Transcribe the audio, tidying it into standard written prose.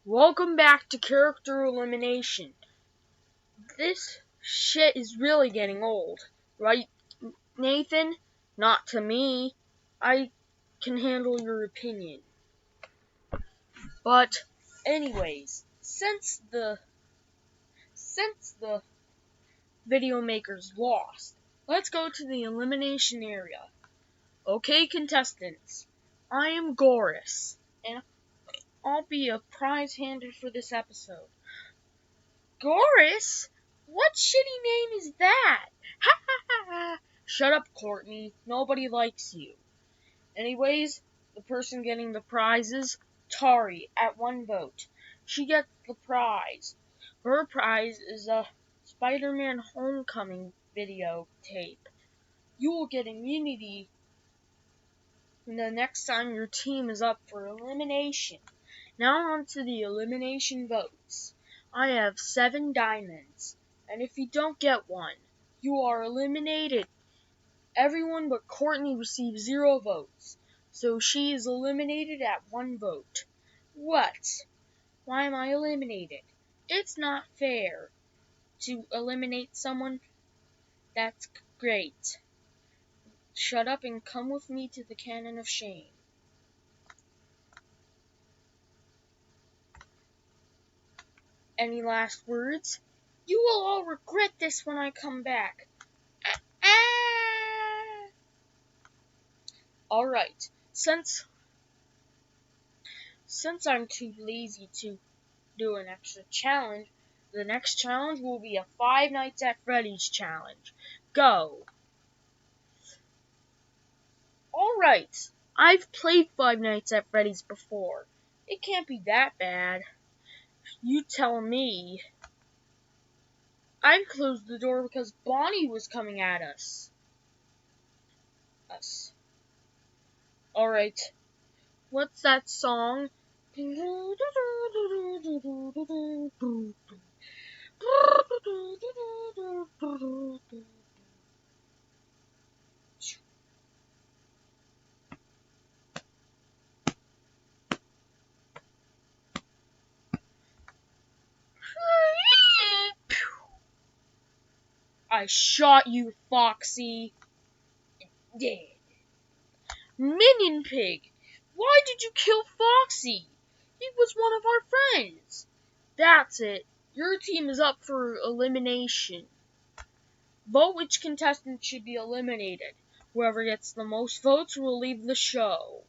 Welcome back to character elimination. This shit is really getting old, right, Nathan? Not to me. I can handle your opinion. But anyways, since the video makers lost, let's go to the elimination area. Okay, contestants, I am Goris, and I'll be a prize hander for this episode. Goris? What shitty name is that? Ha ha ha ha! Shut up, Courtney. Nobody likes you. Anyways, the person getting the prize is Tari at 1 vote. She gets the prize. Her prize is a Spider-Man Homecoming videotape. You will get immunity the next time your team is up for elimination. Now on to the elimination votes. I have 7 diamonds, and if you don't get one, you are eliminated. Everyone but Courtney received 0 votes, so she is eliminated at 1 vote. What? Why am I eliminated? It's not fair to eliminate someone. That's great. Shut up and come with me to the cannon of shame. Any last words? You will all regret this when I come back. Alright, since I'm too lazy to do an extra challenge, the next challenge will be a 5 Nights at Freddy's challenge. Go! Alright, I've played 5 Nights at Freddy's before. It can't be that bad. You tell me. I closed the door because Bonnie was coming at us. Alright. What's that song? I shot you, Foxy. Dead. Minion Pig, why did you kill Foxy? He was one of our friends. That's it. Your team is up for elimination. Vote which contestant should be eliminated. Whoever gets the most votes will leave the show.